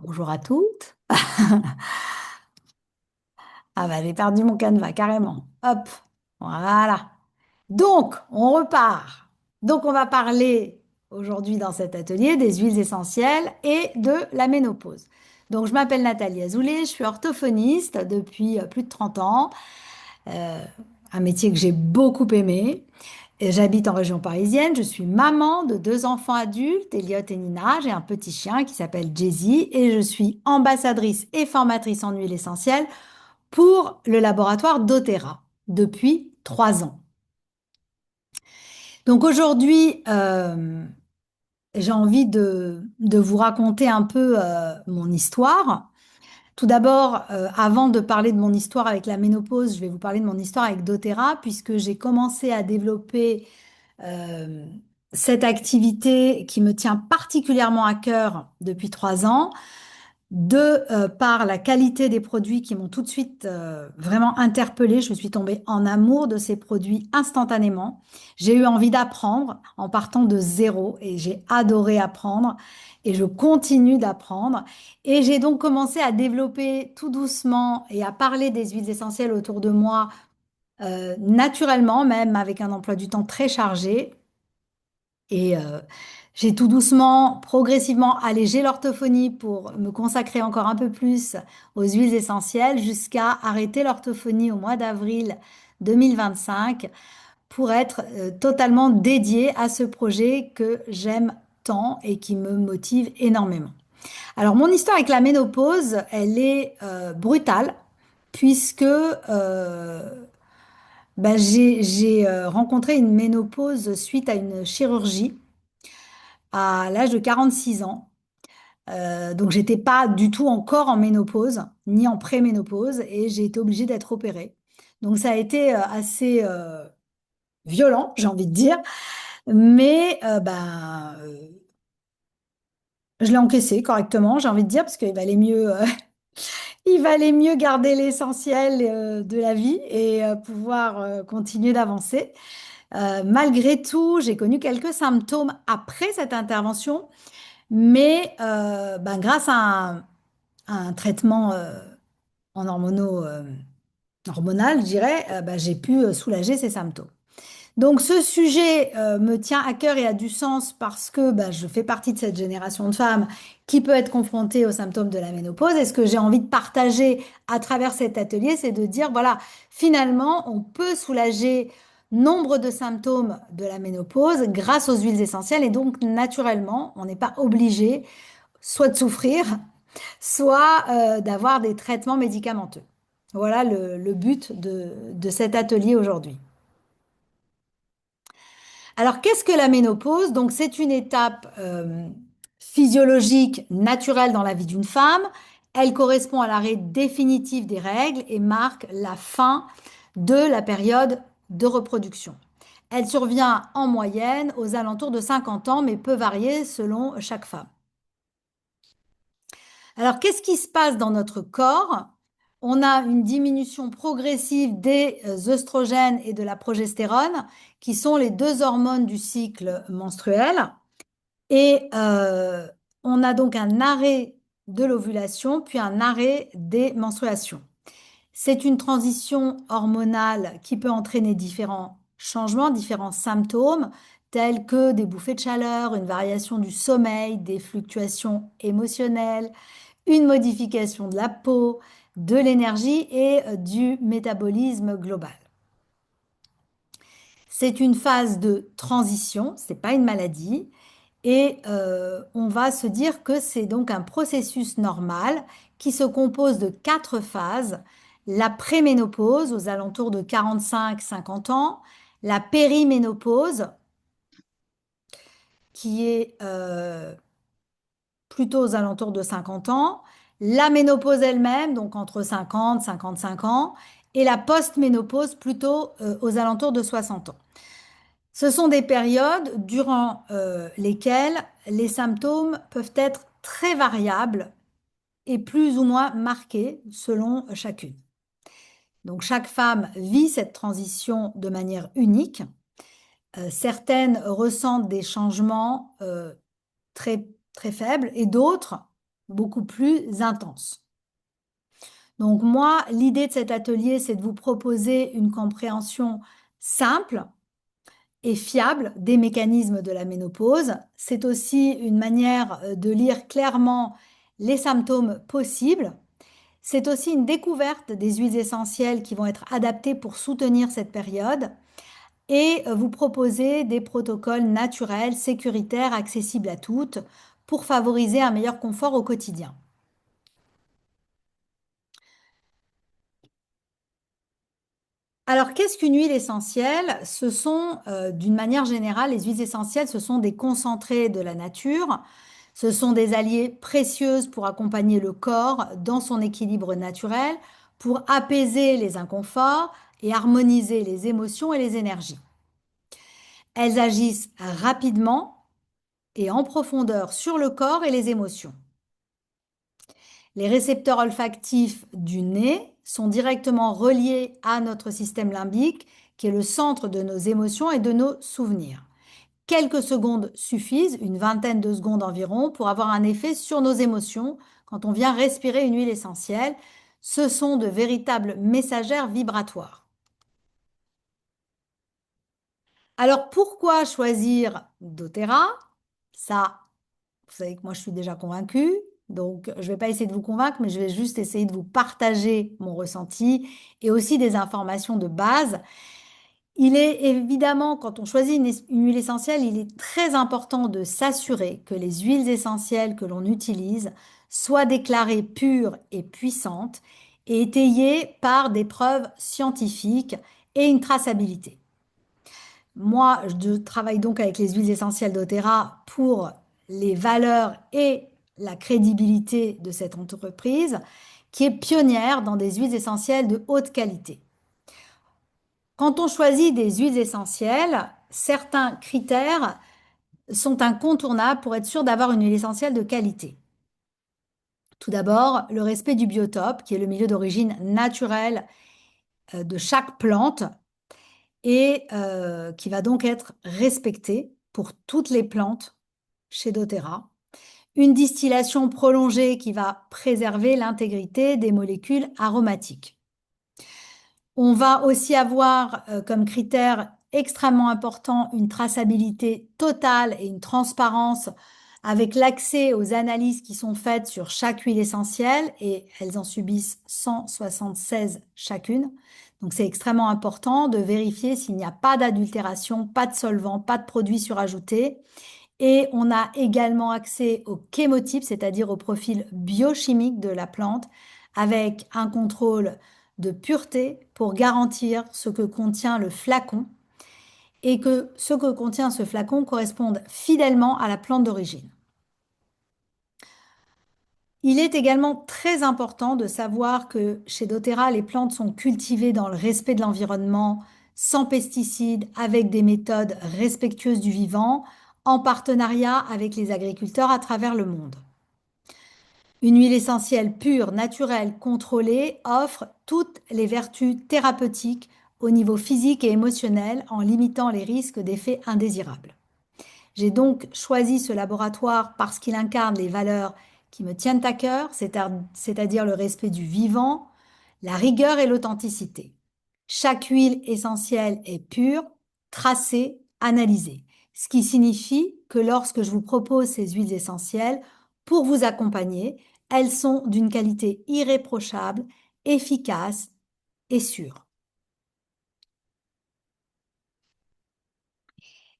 Bonjour à toutes. Ah bah j'ai perdu mon canevas carrément. Hop, voilà. Donc, on repart. Donc, on va parler aujourd'hui dans cet atelier des huiles essentielles et de la ménopause. Donc, je m'appelle Nathalie Azoulay, je suis orthophoniste depuis plus de 30 ans, euh, un métier que j'ai beaucoup aimé. Et j'habite en région parisienne, je suis maman de deux enfants adultes, Elliot et Nina. J'ai un petit chien qui s'appelle Jessie et je suis ambassadrice et formatrice en huile essentielle pour le laboratoire doTERRA depuis 3 ans. Donc aujourd'hui, j'ai envie de vous raconter un peu mon histoire. Tout d'abord, avant de parler de mon histoire avec la ménopause, je vais vous parler de mon histoire avec doTERRA, puisque j'ai commencé à développer euh, cette activité qui me tient particulièrement à cœur depuis 3 ans, par la qualité des produits qui m'ont tout de suite vraiment interpellée. Je suis tombée en amour de ces produits instantanément. J'ai eu envie d'apprendre en partant de zéro et j'ai adoré apprendre et je continue d'apprendre. Et j'ai donc commencé à développer tout doucement et à parler des huiles essentielles autour de moi naturellement, même avec un emploi du temps très chargé. Et j'ai tout doucement, progressivement allégé l'orthophonie pour me consacrer encore un peu plus aux huiles essentielles jusqu'à arrêter l'orthophonie au mois d'avril 2025 pour être totalement dédiée à ce projet que j'aime tant et qui me motive énormément. Alors, mon histoire avec la ménopause, elle est brutale puisque j'ai rencontré une ménopause suite à une chirurgie à l'âge de 46 ans. Donc, j'étais pas du tout encore en ménopause, ni en préménopause, et j'ai été obligée d'être opérée. Donc, ça a été assez violent, j'ai envie de dire, mais je l'ai encaissé correctement, j'ai envie de dire, parce qu'il valait mieux, il valait mieux garder l'essentiel de la vie et pouvoir continuer d'avancer. Malgré tout, j'ai connu quelques symptômes après cette intervention, mais grâce à un traitement en hormonal, je dirais, j'ai pu soulager ces symptômes. Donc ce sujet me tient à cœur et a du sens parce que je fais partie de cette génération de femmes qui peut être confrontée aux symptômes de la ménopause. Et ce que j'ai envie de partager à travers cet atelier, c'est de dire, voilà, finalement, on peut soulager nombre de symptômes de la ménopause grâce aux huiles essentielles. Et donc, naturellement, on n'est pas obligé soit de souffrir, soit d'avoir des traitements médicamenteux. Voilà le but de cet atelier aujourd'hui. Alors, qu'est-ce que la ménopause? Donc, c'est une étape physiologique naturelle dans la vie d'une femme. Elle correspond à l'arrêt définitif des règles et marque la fin de la période de reproduction. Elle survient en moyenne aux alentours de 50 ans, mais peut varier selon chaque femme. Alors, qu'est-ce qui se passe dans notre corps? On a une diminution progressive des œstrogènes et de la progestérone, qui sont les deux hormones du cycle menstruel. Et on a donc un arrêt de l'ovulation, puis un arrêt des menstruations. C'est une transition hormonale qui peut entraîner différents changements, différents symptômes, tels que des bouffées de chaleur, une variation du sommeil, des fluctuations émotionnelles, une modification de la peau, de l'énergie et du métabolisme global. C'est une phase de transition, c'est pas une maladie, et on va se dire que c'est donc un processus normal qui se compose de 4 phases. La préménopause aux alentours de 45-50 ans, la périménopause qui est plutôt aux alentours de 50 ans, la ménopause elle-même, donc entre 50 et 55 ans, et la post-ménopause plutôt aux alentours de 60 ans. Ce sont des périodes durant lesquelles les symptômes peuvent être très variables et plus ou moins marqués selon chacune. Donc chaque femme vit cette transition de manière unique. Certaines ressentent des changements très, très faibles et d'autres beaucoup plus intense. Donc moi, l'idée de cet atelier, c'est de vous proposer une compréhension simple et fiable des mécanismes de la ménopause. C'est aussi une manière de lire clairement les symptômes possibles. C'est aussi une découverte des huiles essentielles qui vont être adaptées pour soutenir cette période et vous proposer des protocoles naturels, sécuritaires, accessibles à toutes pour favoriser un meilleur confort au quotidien. Alors, qu'est-ce qu'une huile essentielle? Ce sont, d'une manière générale, les huiles essentielles, ce sont des concentrés de la nature. Ce sont des alliés précieuses pour accompagner le corps dans son équilibre naturel, pour apaiser les inconforts et harmoniser les émotions et les énergies. Elles agissent rapidement et en profondeur sur le corps et les émotions. Les récepteurs olfactifs du nez sont directement reliés à notre système limbique, qui est le centre de nos émotions et de nos souvenirs. Quelques secondes suffisent, une vingtaine de secondes environ, pour avoir un effet sur nos émotions quand on vient respirer une huile essentielle. Ce sont de véritables messagères vibratoires. Alors pourquoi choisir doTERRA? Ça, vous savez que moi je suis déjà convaincue, donc je ne vais pas essayer de vous convaincre, mais je vais juste essayer de vous partager mon ressenti et aussi des informations de base. Il est évidemment, quand on choisit une huile essentielle, il est très important de s'assurer que les huiles essentielles que l'on utilise soient déclarées pures et puissantes et étayées par des preuves scientifiques et une traçabilité. Moi, je travaille donc avec les huiles essentielles doTERRA pour les valeurs et la crédibilité de cette entreprise qui est pionnière dans des huiles essentielles de haute qualité. Quand on choisit des huiles essentielles, certains critères sont incontournables pour être sûr d'avoir une huile essentielle de qualité. Tout d'abord, le respect du biotope, qui est le milieu d'origine naturelle de chaque plante et qui va donc être respecté pour toutes les plantes chez doTERRA. Une distillation prolongée qui va préserver l'intégrité des molécules aromatiques. On va aussi avoir comme critère extrêmement important une traçabilité totale et une transparence avec l'accès aux analyses qui sont faites sur chaque huile essentielle et elles en subissent 176 chacune. Donc c'est extrêmement important de vérifier s'il n'y a pas d'adultération, pas de solvant, pas de produits surajoutés. Et on a également accès au chémotype, c'est-à-dire au profil biochimique de la plante, avec un contrôle de pureté pour garantir ce que contient le flacon et que ce que contient ce flacon corresponde fidèlement à la plante d'origine. Il est également très important de savoir que chez doTERRA, les plantes sont cultivées dans le respect de l'environnement, sans pesticides, avec des méthodes respectueuses du vivant, en partenariat avec les agriculteurs à travers le monde. Une huile essentielle pure, naturelle, contrôlée offre toutes les vertus thérapeutiques au niveau physique et émotionnel en limitant les risques d'effets indésirables. J'ai donc choisi ce laboratoire parce qu'il incarne les valeurs qui me tiennent à cœur, c'est-à-dire le respect du vivant, la rigueur et l'authenticité. Chaque huile essentielle est pure, tracée, analysée, ce qui signifie que lorsque je vous propose ces huiles essentielles, pour vous accompagner, elles sont d'une qualité irréprochable, efficace et sûre.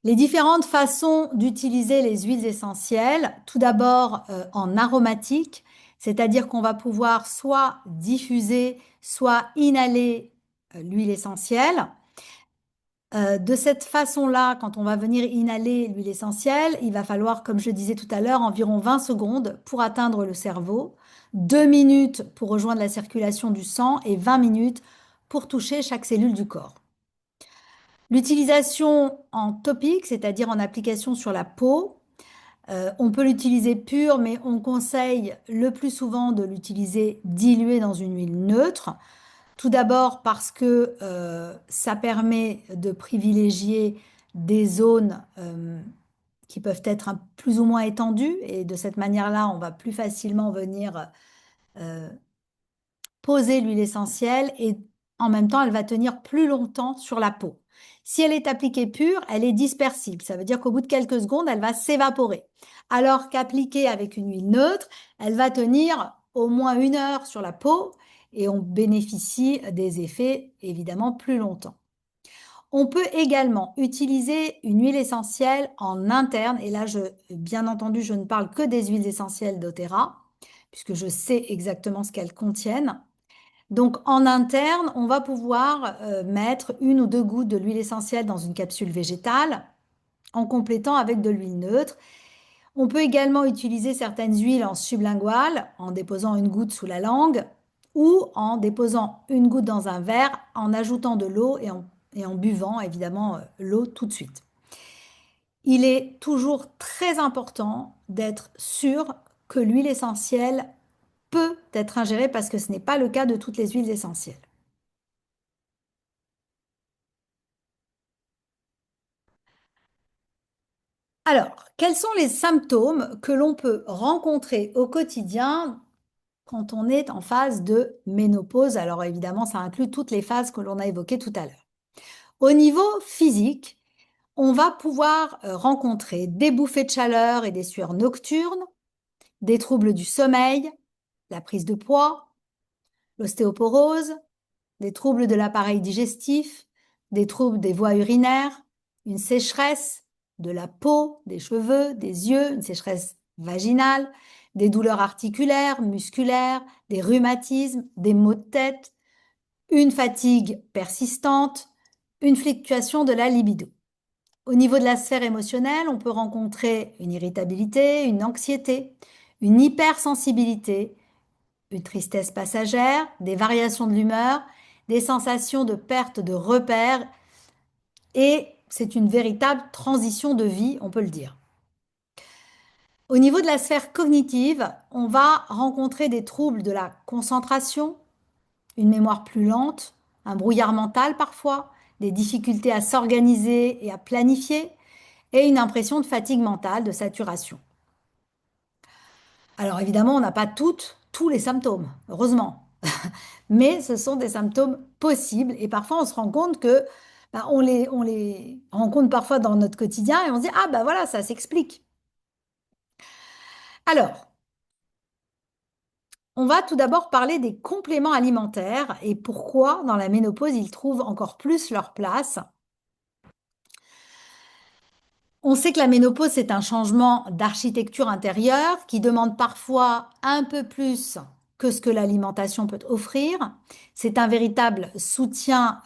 Les différentes façons d'utiliser les huiles essentielles, tout d'abord en aromatique, c'est-à-dire qu'on va pouvoir soit diffuser, soit inhaler l'huile essentielle. De cette façon-là, quand on va venir inhaler l'huile essentielle, il va falloir, comme je disais tout à l'heure, environ 20 secondes pour atteindre le cerveau, 2 minutes pour rejoindre la circulation du sang et 20 minutes pour toucher chaque cellule du corps. L'utilisation en topique, c'est-à-dire en application sur la peau, on peut l'utiliser pur, mais on conseille le plus souvent de l'utiliser dilué dans une huile neutre. Tout d'abord parce que ça permet de privilégier des zones qui peuvent être plus ou moins étendues et de cette manière-là, on va plus facilement venir euh, poser l'huile essentielle et en même temps, elle va tenir plus longtemps sur la peau. Si elle est appliquée pure, elle est dispersible. Ça veut dire qu'au bout de quelques secondes, elle va s'évaporer. Alors qu'appliquée avec une huile neutre, elle va tenir au moins 1 heure sur la peau et on bénéficie des effets évidemment plus longtemps. On peut également utiliser une huile essentielle en interne, et là, bien entendu, je ne parle que des huiles essentielles d'Otera, puisque je sais exactement ce qu'elles contiennent. Donc en interne, on va pouvoir mettre 1 ou 2 gouttes de l'huile essentielle dans une capsule végétale en complétant avec de l'huile neutre. On peut également utiliser certaines huiles en sublingual en déposant 1 goutte sous la langue ou en déposant 1 goutte dans un verre, en ajoutant de l'eau et en buvant évidemment l'eau tout de suite. Il est toujours très important d'être sûr que l'huile essentielle peut être ingérée parce que ce n'est pas le cas de toutes les huiles essentielles. Alors, quels sont les symptômes que l'on peut rencontrer au quotidien quand on est en phase de ménopause? Alors évidemment, ça inclut toutes les phases que l'on a évoquées tout à l'heure. Au niveau physique, on va pouvoir rencontrer des bouffées de chaleur et des sueurs nocturnes, des troubles du sommeil, la prise de poids, l'ostéoporose, des troubles de l'appareil digestif, des troubles des voies urinaires, une sécheresse de la peau, des cheveux, des yeux, une sécheresse vaginale, des douleurs articulaires, musculaires, des rhumatismes, des maux de tête, une fatigue persistante, une fluctuation de la libido. Au niveau de la sphère émotionnelle, on peut rencontrer une irritabilité, une anxiété, une hypersensibilité, une tristesse passagère, des variations de l'humeur, des sensations de perte de repères, et c'est une véritable transition de vie, on peut le dire. Au niveau de la sphère cognitive, on va rencontrer des troubles de la concentration, une mémoire plus lente, un brouillard mental parfois, des difficultés à s'organiser et à planifier, et une impression de fatigue mentale, de saturation. Alors évidemment, on n'a pas tous les symptômes, heureusement. Mais ce sont des symptômes possibles et parfois on se rend compte que on les rencontre parfois dans notre quotidien et on se dit ah bah voilà, ça s'explique. Alors, on va tout d'abord parler des compléments alimentaires et pourquoi dans la ménopause ils trouvent encore plus leur place. On sait que la ménopause, c'est un changement d'architecture intérieure qui demande parfois un peu plus que ce que l'alimentation peut offrir. C'est un véritable soutien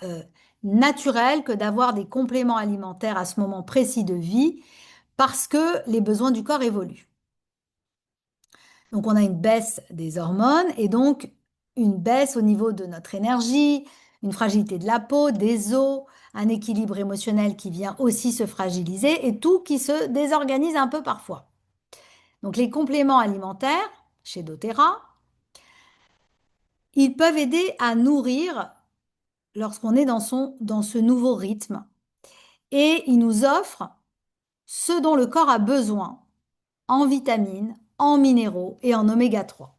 naturel que d'avoir des compléments alimentaires à ce moment précis de vie parce que les besoins du corps évoluent. Donc on a une baisse des hormones et donc une baisse au niveau de notre énergie, une fragilité de la peau, des os, un équilibre émotionnel qui vient aussi se fragiliser et tout qui se désorganise un peu parfois. Donc les compléments alimentaires chez doTERRA, ils peuvent aider à nourrir lorsqu'on est dans ce nouveau rythme et ils nous offrent ce dont le corps a besoin en vitamines, en minéraux et en oméga 3.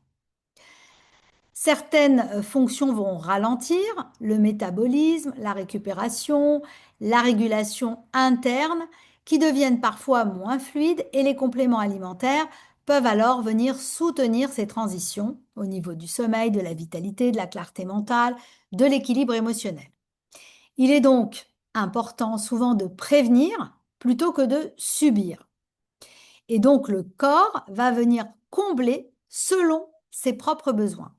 Certaines fonctions vont ralentir, le métabolisme, la récupération, la régulation interne, qui deviennent parfois moins fluides et les compléments alimentaires peuvent alors venir soutenir ces transitions au niveau du sommeil, de la vitalité, de la clarté mentale, de l'équilibre émotionnel. Il est donc important souvent de prévenir plutôt que de subir. Et donc le corps va venir combler selon ses propres besoins.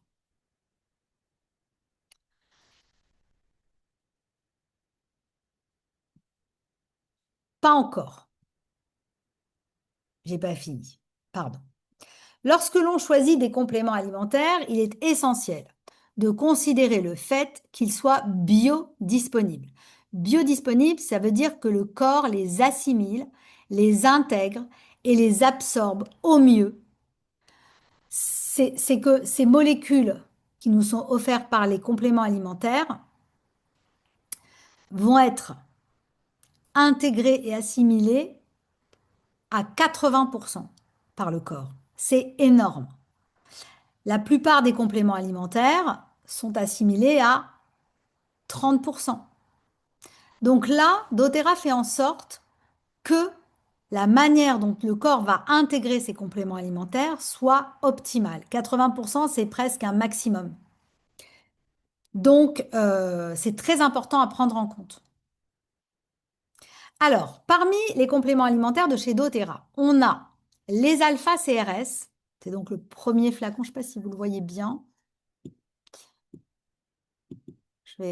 Pas encore. J'ai pas fini. Pardon. Lorsque l'on choisit des compléments alimentaires, il est essentiel de considérer le fait qu'ils soient biodisponibles. Biodisponibles, ça veut dire que le corps les assimile, les intègre et les absorbe au mieux. C'est que ces molécules qui nous sont offertes par les compléments alimentaires vont être intégrées et assimilées à 80% par le corps. C'est énorme. La plupart des compléments alimentaires sont assimilés à 30%. Donc là, doTERRA fait en sorte que la manière dont le corps va intégrer ces compléments alimentaires soit optimale. 80%, c'est presque un maximum. Donc, c'est très important à prendre en compte. Alors, parmi les compléments alimentaires de chez doTERRA, on a les alpha-CRS. C'est donc le premier flacon, je ne sais pas si vous le voyez bien.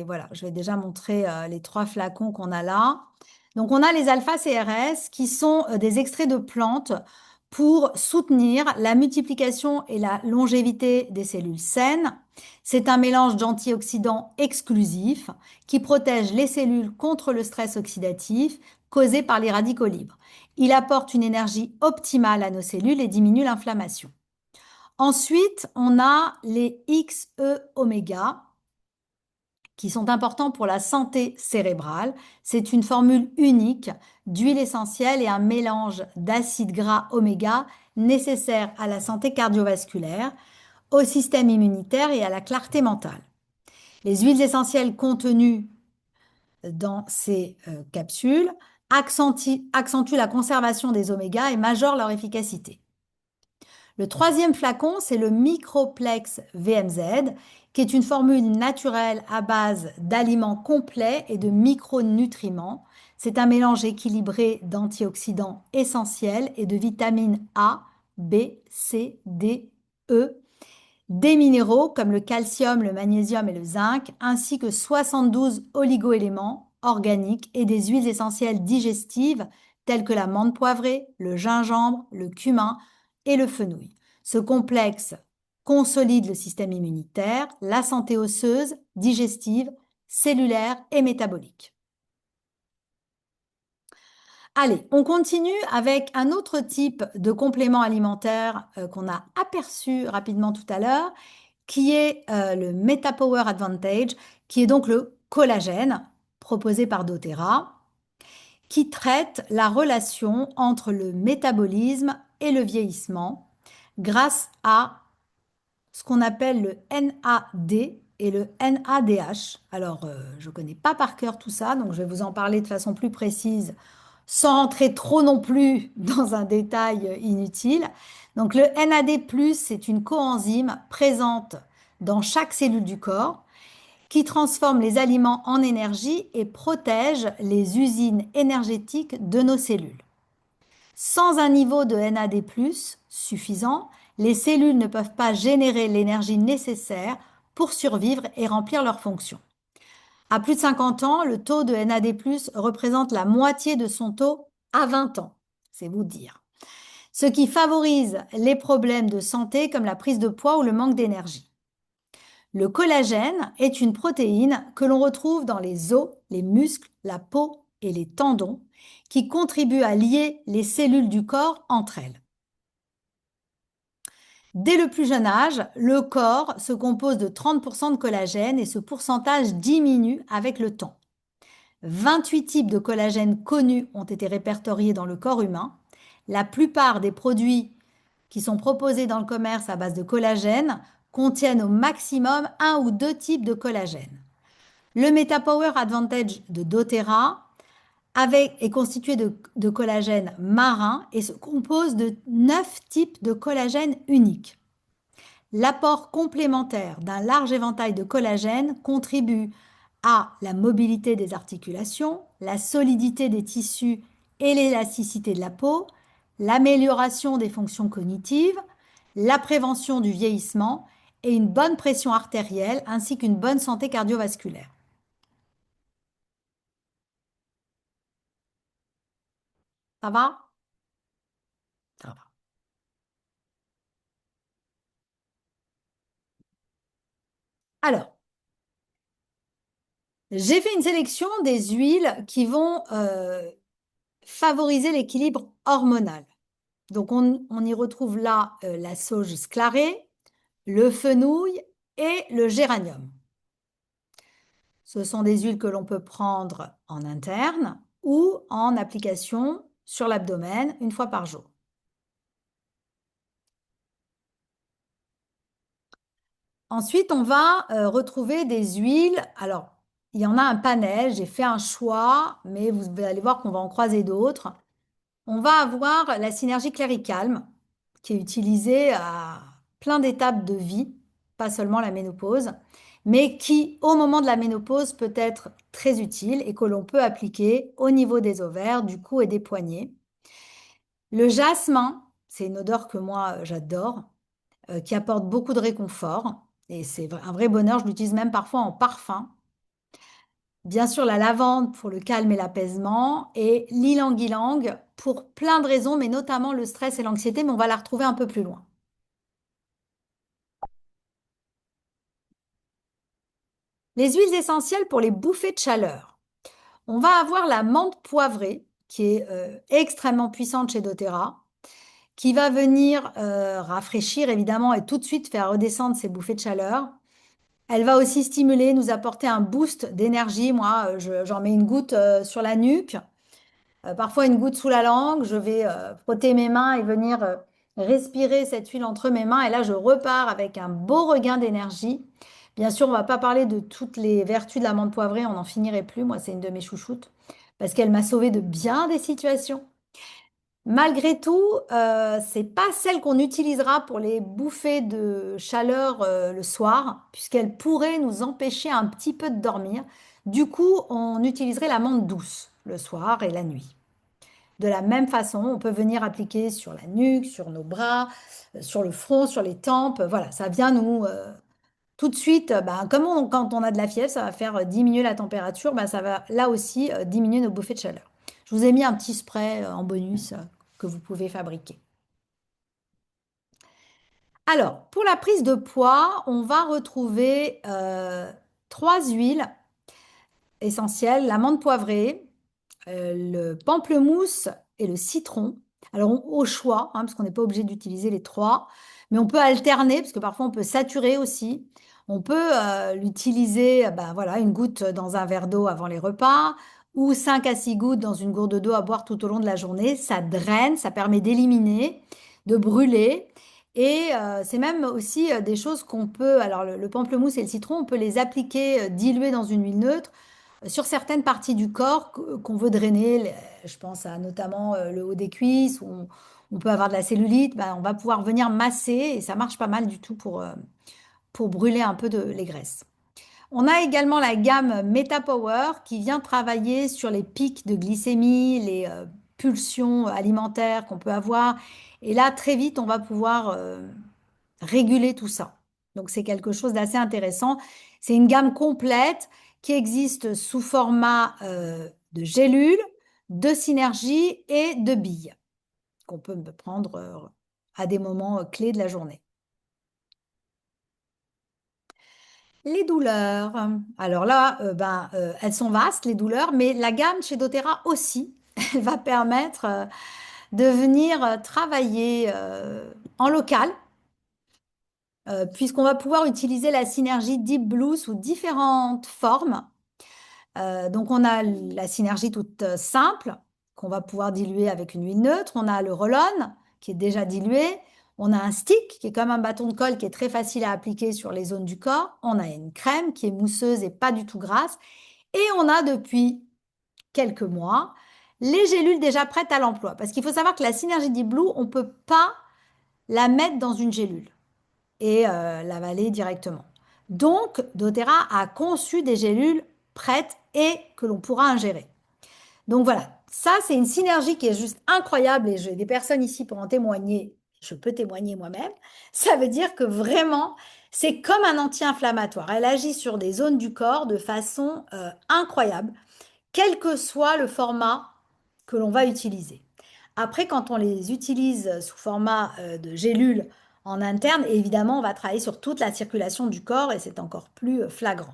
Voilà, je vais déjà montrer les trois flacons qu'on a là. Donc, on a les alpha-CRS qui sont des extraits de plantes pour soutenir la multiplication et la longévité des cellules saines. C'est un mélange d'antioxydants exclusifs qui protège les cellules contre le stress oxydatif causé par les radicaux libres. Il apporte une énergie optimale à nos cellules et diminue l'inflammation. Ensuite, on a les XE-oméga qui sont importants pour la santé cérébrale. C'est une formule unique d'huile essentielle et un mélange d'acides gras oméga nécessaire à la santé cardiovasculaire, au système immunitaire et à la clarté mentale. Les huiles essentielles contenues dans ces capsules accentuent la conservation des omégas et majorent leur efficacité. Le troisième flacon, c'est le Microplex VMZ, qui est une formule naturelle à base d'aliments complets et de micronutriments. C'est un mélange équilibré d'antioxydants essentiels et de vitamines A, B, C, D, E, des minéraux comme le calcium, le magnésium et le zinc, ainsi que 72 oligoéléments organiques et des huiles essentielles digestives telles que la menthe poivrée, le gingembre, le cumin et le fenouil. Ce complexe consolide le système immunitaire, la santé osseuse, digestive, cellulaire et métabolique. Allez, on continue avec un autre type de complément alimentaire qu'on a aperçu rapidement tout à l'heure, qui est le MetaPower Advantage, qui est donc le collagène proposé par doTERRA, qui traite la relation entre le métabolisme et le vieillissement grâce à ce qu'on appelle le NAD et le NADH. Alors, je ne connais pas par cœur tout ça, donc je vais vous en parler de façon plus précise, sans rentrer trop non plus dans un détail inutile. Donc, le NAD+, c'est une coenzyme présente dans chaque cellule du corps qui transforme les aliments en énergie et protège les usines énergétiques de nos cellules. Sans un niveau de NAD+ suffisant, les cellules ne peuvent pas générer l'énergie nécessaire pour survivre et remplir leurs fonctions. À plus de 50 ans, le taux de NAD+ représente la moitié de son taux à 20 ans. C'est vous dire. Ce qui favorise les problèmes de santé comme la prise de poids ou le manque d'énergie. Le collagène est une protéine que l'on retrouve dans les os, les muscles, la peau et les tendons qui contribuent à lier les cellules du corps entre elles. Dès le plus jeune âge, le corps se compose de 30% de collagène et ce pourcentage diminue avec le temps. 28 types de collagène connus ont été répertoriés dans le corps humain. La plupart des produits qui sont proposés dans le commerce à base de collagène contiennent au maximum un ou deux types de collagène. Le MetaPower Advantage de doTERRA est constitué de collagène marin et se compose de 9 types de collagène uniques. L'apport complémentaire d'un large éventail de collagène contribue à la mobilité des articulations, la solidité des tissus et l'élasticité de la peau, l'amélioration des fonctions cognitives, la prévention du vieillissement et une bonne pression artérielle ainsi qu'une bonne santé cardiovasculaire. Ça va? Ça va. Alors, j'ai fait une sélection des huiles qui vont favoriser l'équilibre hormonal. Donc, on y retrouve là la sauge sclarée, le fenouil et le géranium. Ce sont des huiles que l'on peut prendre en interne ou en application sur l'abdomen une fois par jour. Ensuite, on va retrouver des huiles. Alors, il y en a un panel, j'ai fait un choix, mais vous allez voir qu'on va en croiser d'autres. On va avoir la synergie clairicalme, qui est utilisée à plein d'étapes de vie, pas seulement la ménopause, mais qui, au moment de la ménopause, peut être très utile et que l'on peut appliquer au niveau des ovaires, du cou et des poignets. Le jasmin, c'est une odeur que moi j'adore, qui apporte beaucoup de réconfort et c'est un vrai bonheur. Je l'utilise même parfois en parfum. Bien sûr, la lavande pour le calme et l'apaisement et l'ylang-ylang pour plein de raisons, mais notamment le stress et l'anxiété, mais on va la retrouver un peu plus loin. Les huiles essentielles pour les bouffées de chaleur. On va avoir la menthe poivrée, qui est extrêmement puissante chez doTERRA, qui va venir rafraîchir évidemment et tout de suite faire redescendre ces bouffées de chaleur. Elle va aussi stimuler, nous apporter un boost d'énergie. Moi, j'en mets une goutte sur la nuque, parfois une goutte sous la langue. Je vais frotter mes mains et venir respirer cette huile entre mes mains. Et là, je repars avec un beau regain d'énergie. Bien sûr, on ne va pas parler de toutes les vertus de la menthe poivrée, on n'en finirait plus. Moi, c'est une de mes chouchoutes parce qu'elle m'a sauvé de bien des situations. Malgré tout, c'est pas celle qu'on utilisera pour les bouffées de chaleur le soir, puisqu'elle pourrait nous empêcher un petit peu de dormir. Du coup, on utiliserait la menthe douce le soir et la nuit. De la même façon, on peut venir appliquer sur la nuque, sur nos bras, sur le front, sur les tempes. Voilà, ça vient nous tout de suite, comme quand on a de la fièvre, ça va faire diminuer la température, ça va là aussi diminuer nos bouffées de chaleur. Je vous ai mis un petit spray en bonus que vous pouvez fabriquer. Alors, pour la prise de poids, on va retrouver trois huiles essentielles, la menthe poivrée, le pamplemousse et le citron. Alors, au choix, hein, parce qu'on n'est pas obligé d'utiliser les trois, mais on peut alterner, parce que parfois on peut saturer aussi. On peut l'utiliser, voilà, une goutte dans un verre d'eau avant les repas, ou 5 à 6 gouttes dans une gourde d'eau à boire tout au long de la journée. Ça draine, ça permet d'éliminer, de brûler. Et c'est même aussi des choses qu'on peut, alors le pamplemousse et le citron, on peut les appliquer dilués dans une huile neutre sur certaines parties du corps qu'on veut drainer. Je pense à notamment le haut des cuisses, où on peut avoir de la cellulite. On va pouvoir venir masser et ça marche pas mal du tout pour brûler un peu les graisses. On a également la gamme MetaPower qui vient travailler sur les pics de glycémie, les pulsions alimentaires qu'on peut avoir. Et là, très vite, on va pouvoir réguler tout ça. Donc, c'est quelque chose d'assez intéressant. C'est une gamme complète qui existe sous format de gélules, de synergie et de billes qu'on peut prendre à des moments clés de la journée. Les douleurs. Alors là, elles sont vastes, les douleurs, mais la gamme chez doTERRA aussi, elle va permettre de venir travailler en local, puisqu'on va pouvoir utiliser la synergie Deep Blue sous différentes formes. Donc, on a la synergie toute simple qu'on va pouvoir diluer avec une huile neutre. On a le roll-on qui est déjà dilué. On a un stick qui est comme un bâton de colle qui est très facile à appliquer sur les zones du corps. On a une crème qui est mousseuse et pas du tout grasse. Et on a depuis quelques mois les gélules déjà prêtes à l'emploi. Parce qu'il faut savoir que la synergie Deep Blue, on ne peut pas la mettre dans une gélule et l'avaler directement. Donc, doTERRA a conçu des gélules prêtes et que l'on pourra ingérer. Donc voilà, ça c'est une synergie qui est juste incroyable et j'ai des personnes ici pour en témoigner. Je peux témoigner moi-même. Ça veut dire que vraiment, c'est comme un anti-inflammatoire. Elle agit sur des zones du corps de façon incroyable, quel que soit le format que l'on va utiliser. Après, quand on les utilise sous format de gélules en interne, évidemment, on va travailler sur toute la circulation du corps et c'est encore plus flagrant.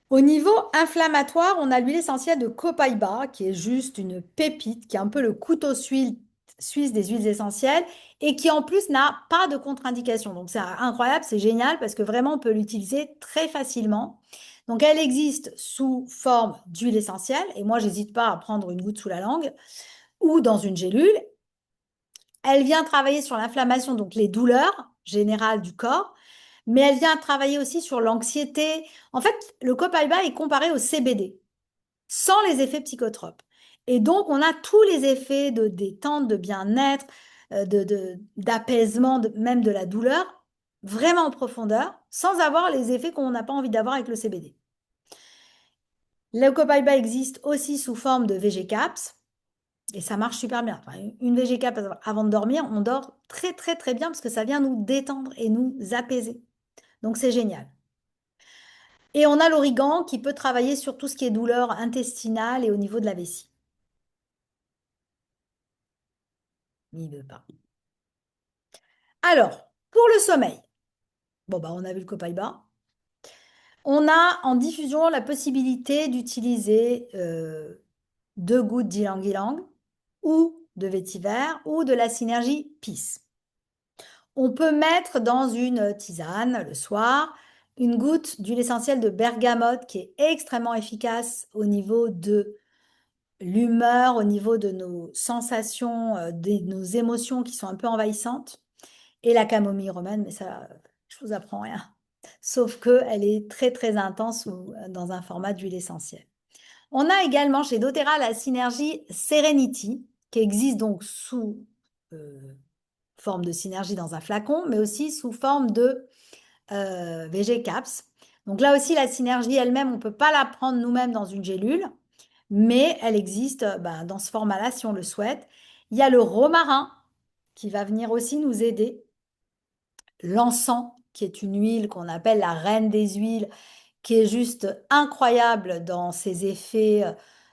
Au niveau inflammatoire, on a l'huile essentielle de copaiba, qui est juste une pépite, qui est un peu le couteau suisse des huiles essentielles et qui en plus n'a pas de contre-indication. Donc c'est incroyable, c'est génial parce que vraiment on peut l'utiliser très facilement. Donc, elle existe sous forme d'huile essentielle, et moi, j'hésite pas à prendre une goutte sous la langue, ou dans une gélule. Elle vient travailler sur l'inflammation, donc les douleurs générales du corps, mais elle vient travailler aussi sur l'anxiété. En fait, le copaiba est comparé au CBD, sans les effets psychotropes. Et donc, on a tous les effets de détente, de bien-être, d'apaisement, même de la douleur, vraiment en profondeur, sans avoir les effets qu'on n'a pas envie d'avoir avec le CBD. Le copaiba existe aussi sous forme de VG-Caps, et ça marche super bien. Enfin, une VG-Cap avant de dormir, on dort très très très bien parce que ça vient nous détendre et nous apaiser. Donc c'est génial. Et on a l'origan qui peut travailler sur tout ce qui est douleur intestinale et au niveau de la vessie. Il ne veut pas. Alors, pour le sommeil, bon bah on a vu le copaiba. On a en diffusion la possibilité d'utiliser 2 gouttes d'ylang-ylang ou de vétiver ou de la synergie PIS. On peut mettre dans une tisane le soir une goutte d'huile essentielle de bergamote qui est extrêmement efficace au niveau de l'humeur, au niveau de nos sensations, de nos émotions qui sont un peu envahissantes. Et la camomille romaine, mais ça, je vous apprends rien. Sauf qu'elle est très très intense dans un format d'huile essentielle. On a également chez doTERRA la synergie Serenity, qui existe donc sous forme de synergie dans un flacon, mais aussi sous forme de VG Caps. Donc là aussi, la synergie elle-même, on ne peut pas la prendre nous-mêmes dans une gélule, mais elle existe dans ce format-là si on le souhaite. Il y a le romarin qui va venir aussi nous aider. L'encens, qui est une huile qu'on appelle la reine des huiles, qui est juste incroyable dans ses effets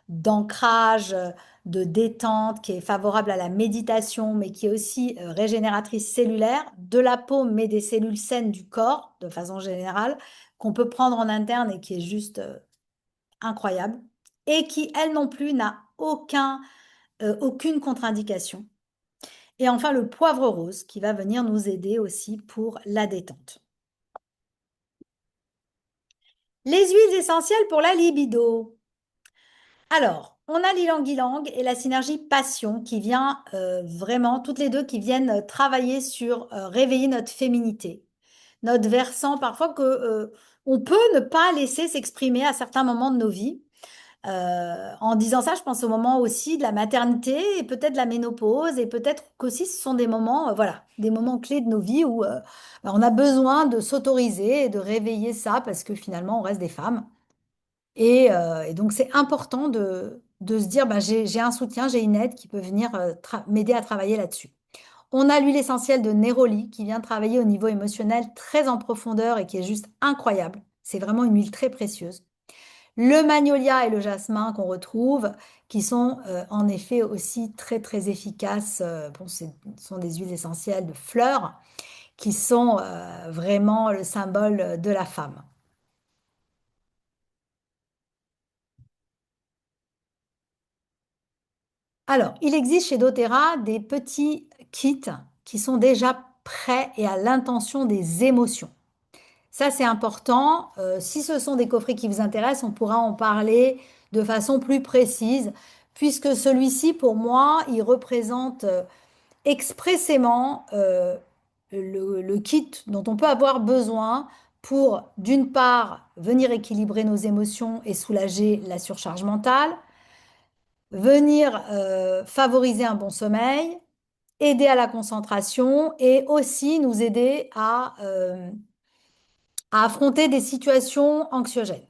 d'ancrage, de détente, qui est favorable à la méditation, mais qui est aussi régénératrice cellulaire de la peau, mais des cellules saines du corps, de façon générale, qu'on peut prendre en interne et qui est juste incroyable, et qui, elle non plus, n'a aucune contre-indication. Et enfin, le poivre rose, qui va venir nous aider aussi pour la détente. Les huiles essentielles pour la libido. Alors, on a l'ilang-ilang et la synergie passion qui vient vraiment, toutes les deux qui viennent travailler sur réveiller notre féminité, notre versant parfois que on peut ne pas laisser s'exprimer à certains moments de nos vies. En disant ça, je pense au moment aussi de la maternité et peut-être de la ménopause et peut-être qu'aussi ce sont des moments, voilà, des moments clés de nos vies où on a besoin de s'autoriser et de réveiller ça parce que finalement on reste des femmes. Et donc, c'est important de se dire, bah, j'ai un soutien, j'ai une aide qui peut venir m'aider à travailler là-dessus. On a l'huile essentielle de Néroli qui vient travailler au niveau émotionnel très en profondeur et qui est juste incroyable. C'est vraiment une huile très précieuse. Le magnolia et le jasmin qu'on retrouve, qui sont en effet aussi très très efficaces. Bon, ce sont des huiles essentielles de fleurs qui sont vraiment le symbole de la femme. Alors, il existe chez doTERRA des petits kits qui sont déjà prêts et à l'intention des émotions. Ça, c'est important. Si ce sont des coffrets qui vous intéressent, on pourra en parler de façon plus précise, puisque celui-ci, pour moi, il représente expressément le kit dont on peut avoir besoin pour, d'une part, venir équilibrer nos émotions et soulager la surcharge mentale, venir favoriser un bon sommeil, aider à la concentration et aussi nous aider à affronter des situations anxiogènes.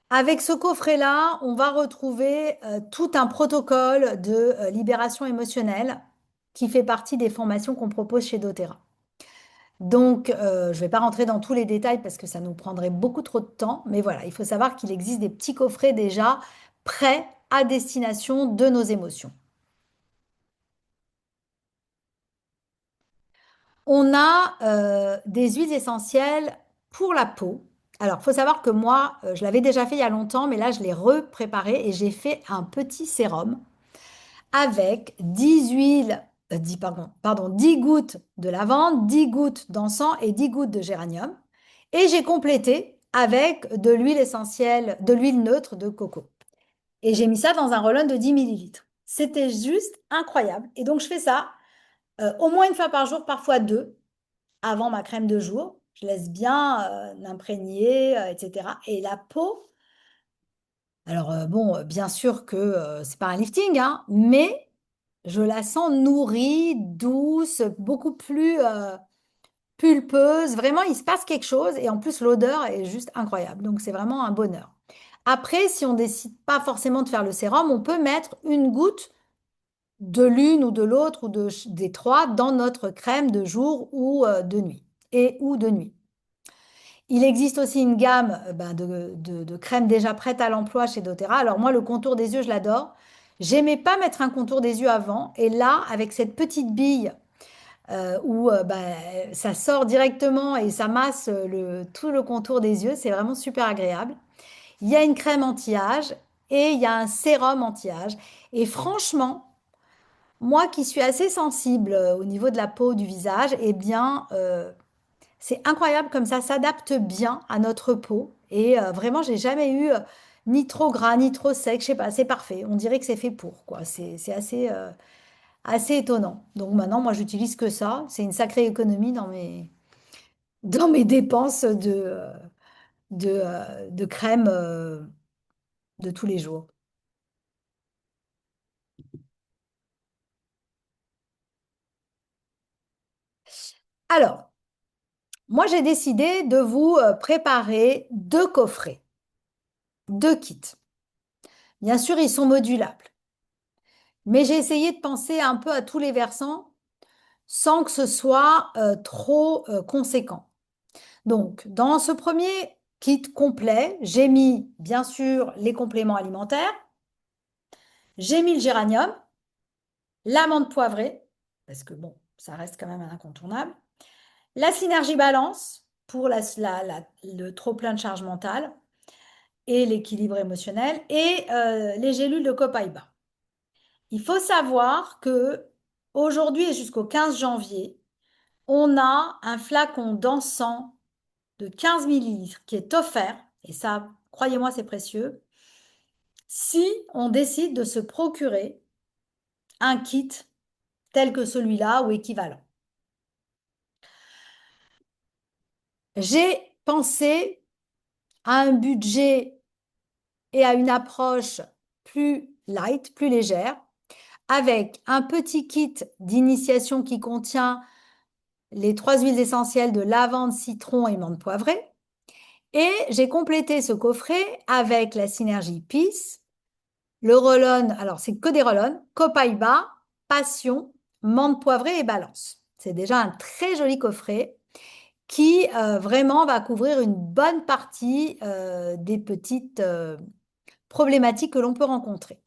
Avec ce coffret-là, on va retrouver tout un protocole de libération émotionnelle qui fait partie des formations qu'on propose chez doTERRA. Donc, je ne vais pas rentrer dans tous les détails parce que ça nous prendrait beaucoup trop de temps, mais voilà, il faut savoir qu'il existe des petits coffrets déjà prêts à destination de nos émotions. On a des huiles essentielles pour la peau. Alors, il faut savoir que moi, je l'avais déjà fait il y a longtemps, mais là, je l'ai repréparé et j'ai fait un petit sérum avec 10 huiles, 10, pardon, 10 gouttes de lavande, 10 gouttes d'encens et 10 gouttes de géranium. Et j'ai complété avec de l'huile essentielle, de l'huile neutre de coco. Et j'ai mis ça dans un roll-on de 10 millilitres. C'était juste incroyable. Et donc, je fais ça au moins une fois par jour, parfois deux, avant ma crème de jour. Je laisse bien l'imprégner, etc. Et la peau, alors bon, bien sûr que c'est pas un lifting, hein, mais je la sens nourrie, douce, beaucoup plus pulpeuse. Vraiment, il se passe quelque chose. Et en plus, l'odeur est juste incroyable. Donc, c'est vraiment un bonheur. Après, si on décide pas forcément de faire le sérum, on peut mettre une goutte de l'une ou de l'autre ou des trois dans notre crème de jour ou de nuit. Et ou de nuit. Il existe aussi une gamme de crèmes déjà prêtes à l'emploi chez doTERRA. Alors moi, le contour des yeux, je l'adore. J'aimais pas mettre un contour des yeux avant. Et là, avec cette petite bille où ça sort directement et ça masse tout le contour des yeux, c'est vraiment super agréable. Il y a une crème anti-âge et il y a un sérum anti-âge. Et franchement, moi qui suis assez sensible au niveau de la peau, du visage, eh bien, c'est incroyable comme ça s'adapte bien à notre peau. Et vraiment, j'ai jamais eu ni trop gras, ni trop sec. Je sais pas, c'est parfait. On dirait que c'est fait pour, quoi. C'est assez étonnant. Donc maintenant, moi, j'utilise que ça. C'est une sacrée économie dans mes dépenses de crème de tous les jours. Alors, moi, j'ai décidé de vous préparer deux coffrets, deux kits. Bien sûr, ils sont modulables, mais j'ai essayé de penser un peu à tous les versants sans que ce soit trop conséquent. Donc, dans ce premier kit complet, j'ai mis, bien sûr, les compléments alimentaires, j'ai mis le géranium, l'amande poivrée, parce que bon, ça reste quand même un incontournable, la synergie balance pour le trop-plein de charge mentale et l'équilibre émotionnel, et les gélules de copaïba. Il faut savoir que aujourd'hui et jusqu'au 15 janvier, on a un flacon d'encens de 15 millilitres qui est offert, et ça, croyez-moi, c'est précieux, si on décide de se procurer un kit tel que celui-là ou équivalent. J'ai pensé à un budget et à une approche plus light, plus légère, avec un petit kit d'initiation qui contient les trois huiles essentielles de lavande, citron et menthe poivrée. Et j'ai complété ce coffret avec la synergie Peace, le roll-on, alors c'est que des roll-on, Copaiba, Passion, menthe poivrée et balance. C'est déjà un très joli coffret qui vraiment va couvrir une bonne partie des petites problématiques que l'on peut rencontrer.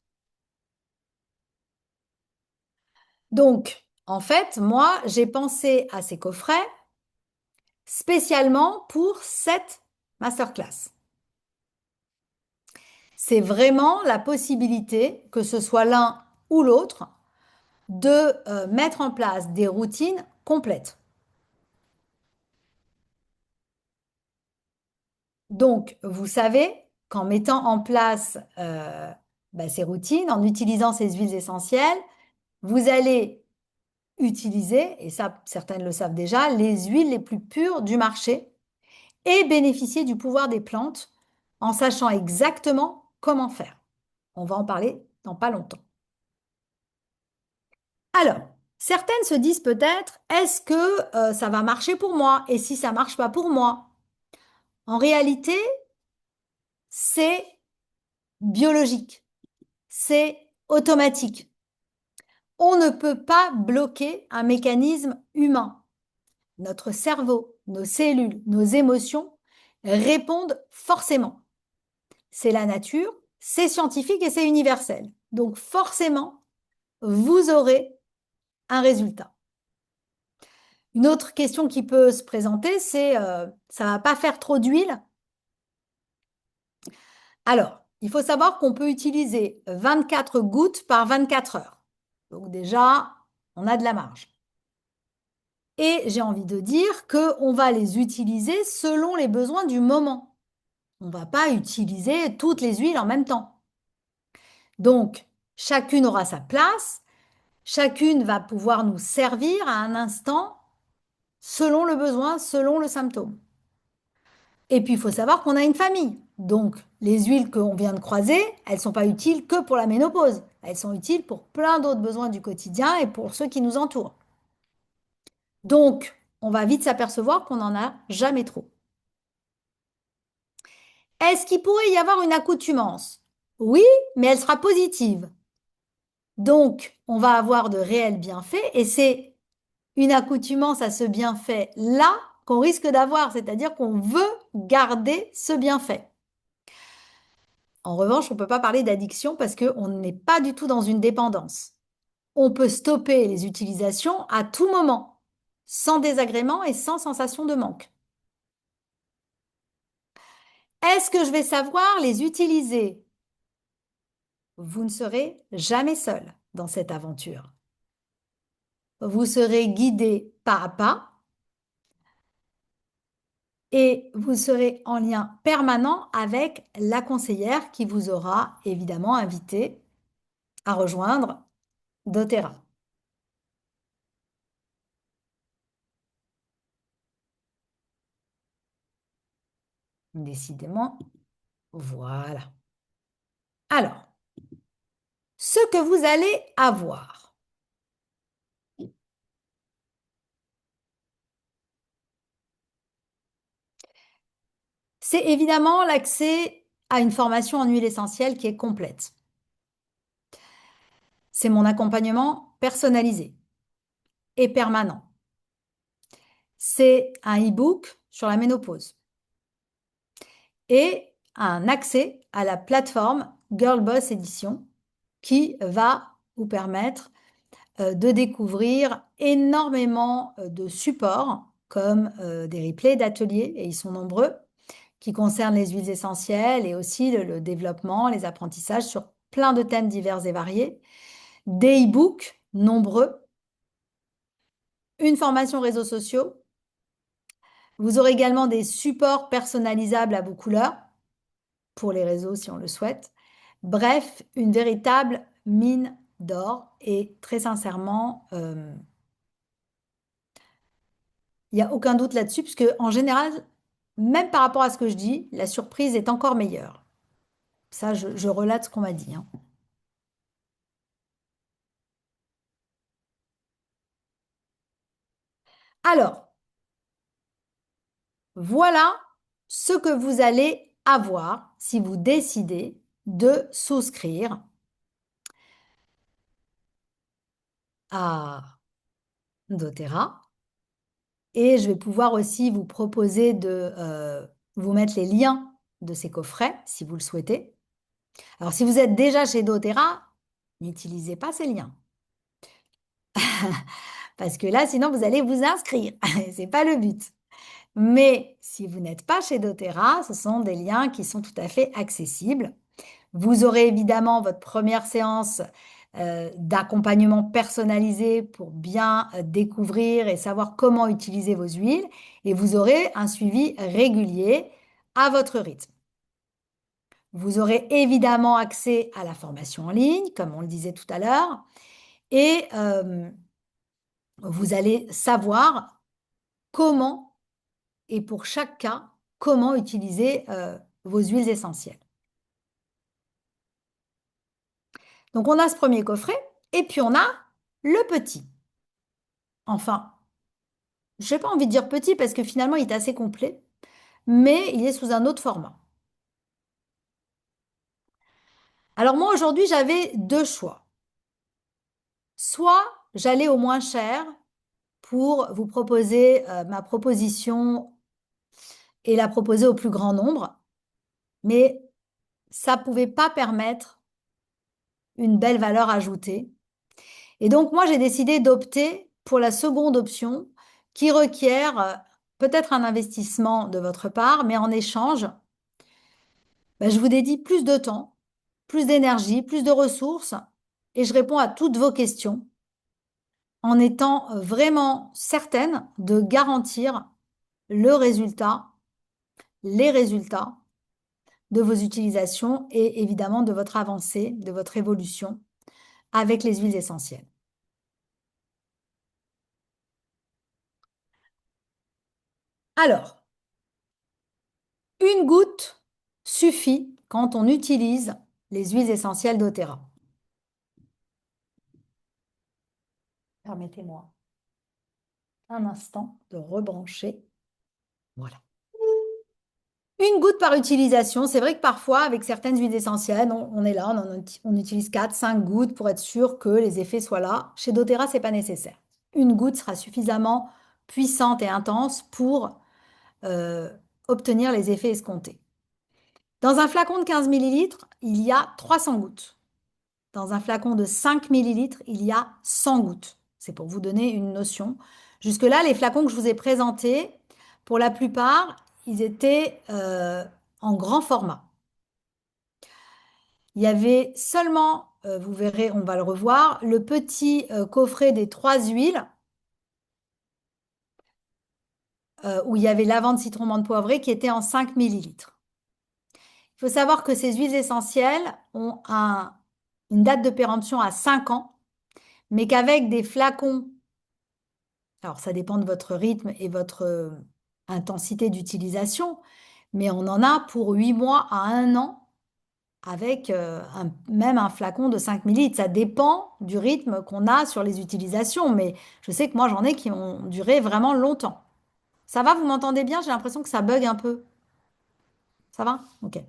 Donc, en fait, moi, j'ai pensé à ces coffrets spécialement pour cette masterclass. C'est vraiment la possibilité, que ce soit l'un ou l'autre, de mettre en place des routines complètes. Donc, vous savez qu'en mettant en place ces routines, en utilisant ces huiles essentielles, vous allez utiliser, et ça certaines le savent déjà, les huiles les plus pures du marché et bénéficier du pouvoir des plantes en sachant exactement comment faire. On va en parler dans pas longtemps. Alors, certaines se disent peut-être, est-ce que ça va marcher pour moi? Et si ça marche pas pour moi? En réalité, c'est biologique, c'est automatique. On ne peut pas bloquer un mécanisme humain. Notre cerveau, nos cellules, nos émotions répondent forcément. C'est la nature, c'est scientifique et c'est universel. Donc forcément, vous aurez un résultat. Une autre question qui peut se présenter, c'est ça va pas faire trop d'huile? Alors, il faut savoir qu'on peut utiliser 24 gouttes par 24 heures. Donc déjà, on a de la marge. Et j'ai envie de dire qu'on va les utiliser selon les besoins du moment. On ne va pas utiliser toutes les huiles en même temps. Donc, chacune aura sa place, chacune va pouvoir nous servir à un instant selon le besoin, selon le symptôme. Et puis, il faut savoir qu'on a une famille. Donc, les huiles qu'on vient de croiser, elles ne sont pas utiles que pour la ménopause. Elles sont utiles pour plein d'autres besoins du quotidien et pour ceux qui nous entourent. Donc, on va vite s'apercevoir qu'on n'en a jamais trop. Est-ce qu'il pourrait y avoir une accoutumance? Oui, mais elle sera positive. Donc, on va avoir de réels bienfaits et c'est une accoutumance à ce bienfait-là qu'on risque d'avoir, c'est-à-dire qu'on veut garder ce bienfait. En revanche, on ne peut pas parler d'addiction parce qu'on n'est pas du tout dans une dépendance. On peut stopper les utilisations à tout moment, sans désagrément et sans sensation de manque. Est-ce que je vais savoir les utiliser? Vous ne serez jamais seul dans cette aventure. Vous serez guidé pas à pas et vous serez en lien permanent avec la conseillère qui vous aura évidemment invité à rejoindre doTERRA. Décidément, voilà. Alors, ce que vous allez avoir. C'est évidemment l'accès à une formation en huile essentielle qui est complète. C'est mon accompagnement personnalisé et permanent. C'est un e-book sur la ménopause et un accès à la plateforme Girl Boss Edition qui va vous permettre de découvrir énormément de supports comme des replays d'ateliers, et ils sont nombreux, qui concernent les huiles essentielles et aussi le développement, les apprentissages sur plein de thèmes divers et variés, des e-books nombreux, une formation réseaux sociaux. Vous aurez également des supports personnalisables à vos couleurs, pour les réseaux si on le souhaite. Bref, une véritable mine d'or et très sincèrement, il n'y a aucun doute là-dessus, puisque en général, même par rapport à ce que je dis, la surprise est encore meilleure. Ça, je relate ce qu'on m'a dit, hein. Alors, voilà ce que vous allez avoir si vous décidez de souscrire à doTERRA. Et je vais pouvoir aussi vous proposer de vous mettre les liens de ces coffrets si vous le souhaitez. Alors, si vous êtes déjà chez doTERRA, n'utilisez pas ces liens. Parce que là, sinon, vous allez vous inscrire. Ce n'est pas le but. Mais si vous n'êtes pas chez doTERRA, ce sont des liens qui sont tout à fait accessibles. Vous aurez évidemment votre première séance d'accompagnement personnalisé pour bien découvrir et savoir comment utiliser vos huiles. Et vous aurez un suivi régulier à votre rythme. Vous aurez évidemment accès à la formation en ligne, comme on le disait tout à l'heure. Et vous allez savoir comment, et pour chaque cas, comment utiliser vos huiles essentielles. Donc, on a ce premier coffret, et puis on a le petit. Enfin, je n'ai pas envie de dire petit parce que finalement, il est assez complet, mais il est sous un autre format. Alors moi, aujourd'hui, j'avais deux choix. Soit j'allais au moins cher pour vous proposer ma proposition et la proposer au plus grand nombre, mais ça ne pouvait pas permettre une belle valeur ajoutée. Et donc, moi, j'ai décidé d'opter pour la seconde option qui requiert peut-être un investissement de votre part, mais en échange, ben, je vous dédie plus de temps, plus d'énergie, plus de ressources et je réponds à toutes vos questions en étant vraiment certaine de garantir le résultat, les résultats de vos utilisations et évidemment de votre avancée, de votre évolution avec les huiles essentielles. Alors, une goutte suffit quand on utilise les huiles essentielles d'Otera. Permettez-moi un instant de rebrancher. Voilà. Une goutte par utilisation. C'est vrai que parfois, avec certaines huiles essentielles, on est là, on utilise 4, 5 gouttes pour être sûr que les effets soient là. Chez doTERRA, ce n'est pas nécessaire. Une goutte sera suffisamment puissante et intense pour euh, obtenir les effets escomptés. Dans un flacon de 15 millilitres, il y a 300 gouttes. Dans un flacon de 5 millilitres, il y a 100 gouttes. C'est pour vous donner une notion. Jusque-là, les flacons que je vous ai présentés, pour la plupart, ils étaient en grand format. Il y avait seulement, vous verrez, on va le revoir, le petit coffret des 3 huiles où il y avait lavande, citron, menthe poivrée qui était en 5 millilitres. Il faut savoir que ces huiles essentielles ont une date de péremption à 5 ans, mais qu'avec des flacons, alors ça dépend de votre rythme et votre intensité d'utilisation, mais on en a pour 8 mois à 1 an avec même un flacon de 5 millilitres. Ça dépend du rythme qu'on a sur les utilisations, mais je sais que moi j'en ai qui ont duré vraiment longtemps. Ça va, vous m'entendez bien? J'ai l'impression que ça bug un peu. Ça va? Ok.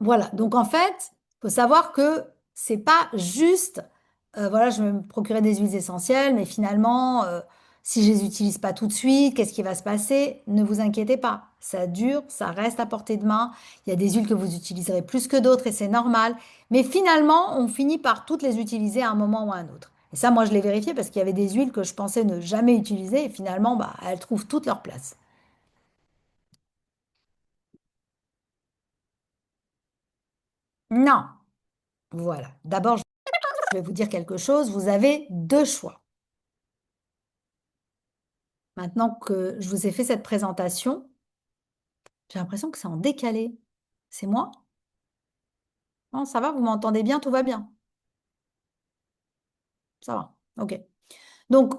Voilà, donc en fait, il faut savoir que c'est pas juste, voilà, je vais me procurer des huiles essentielles, mais finalement, si je les utilise pas tout de suite, qu'est-ce qui va se passer? Ne vous inquiétez pas, ça dure, ça reste à portée de main. Il y a des huiles que vous utiliserez plus que d'autres et c'est normal, mais finalement, on finit par toutes les utiliser à un moment ou à un autre. Et ça, moi, je l'ai vérifié parce qu'il y avait des huiles que je pensais ne jamais utiliser et finalement, bah, elles trouvent toute leur place. Non, voilà. D'abord, je vais vous dire quelque chose, vous avez deux choix. Maintenant que je vous ai fait cette présentation, j'ai l'impression que c'est en décalé. C'est moi? Non, ça va, vous m'entendez bien, tout va bien. Ça va, ok. Donc,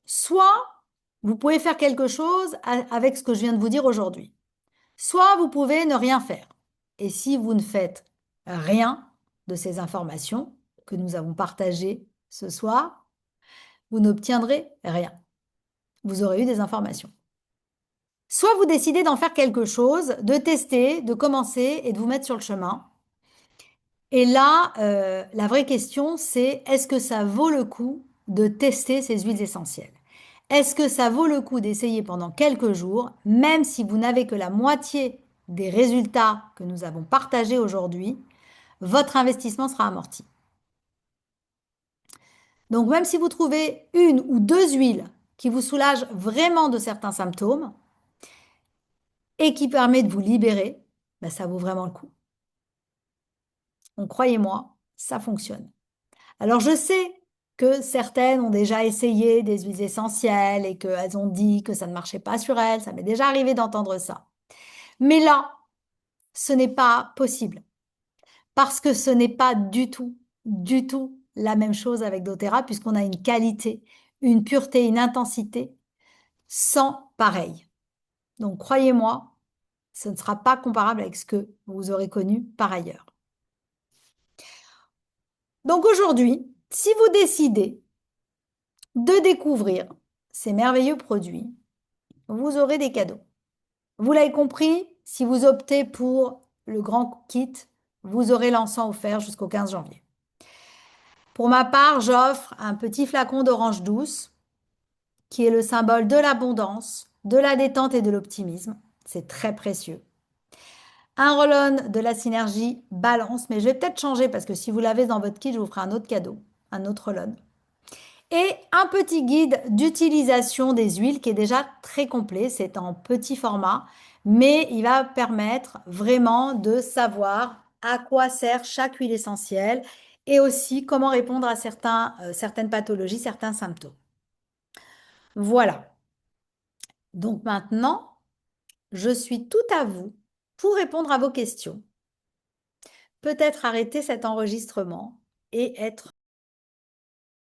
soit vous pouvez faire quelque chose avec ce que je viens de vous dire aujourd'hui. Soit vous pouvez ne rien faire. Et si vous ne faites rien de ces informations que nous avons partagées ce soir, vous n'obtiendrez rien. Vous aurez eu des informations. Soit vous décidez d'en faire quelque chose, de tester, de commencer et de vous mettre sur le chemin. Et là, la vraie question, c'est est-ce que ça vaut le coup de tester ces huiles essentielles? Est-ce que ça vaut le coup d'essayer pendant quelques jours, même si vous n'avez que la moitié des résultats que nous avons partagés aujourd'hui, votre investissement sera amorti. Donc même si vous trouvez une ou deux huiles qui vous soulagent vraiment de certains symptômes et qui permettent de vous libérer, ben, ça vaut vraiment le coup. Donc croyez-moi, ça fonctionne. Alors je sais que certaines ont déjà essayé des huiles essentielles et qu'elles ont dit que ça ne marchait pas sur elles. Ça m'est déjà arrivé d'entendre ça. Mais là, ce n'est pas possible parce que ce n'est pas du tout la même chose avec doTERRA puisqu'on a une qualité, une pureté, une intensité sans pareil. Donc croyez-moi, ce ne sera pas comparable avec ce que vous aurez connu par ailleurs. Donc aujourd'hui, si vous décidez de découvrir ces merveilleux produits, vous aurez des cadeaux. Vous l'avez compris, si vous optez pour le grand kit, vous aurez l'encens offert jusqu'au 15 janvier. Pour ma part, j'offre un petit flacon d'orange douce qui est le symbole de l'abondance, de la détente et de l'optimisme. C'est très précieux. Un roll-on de la synergie balance, mais je vais peut-être changer parce que si vous l'avez dans votre kit, je vous ferai un autre cadeau, un autre roll-on. Et un petit guide d'utilisation des huiles qui est déjà très complet. C'est en petit format, mais il va permettre vraiment de savoir à quoi sert chaque huile essentielle et aussi comment répondre à certaines pathologies, certains symptômes. Voilà. Donc maintenant, je suis tout à vous pour répondre à vos questions. Peut-être arrêter cet enregistrement et être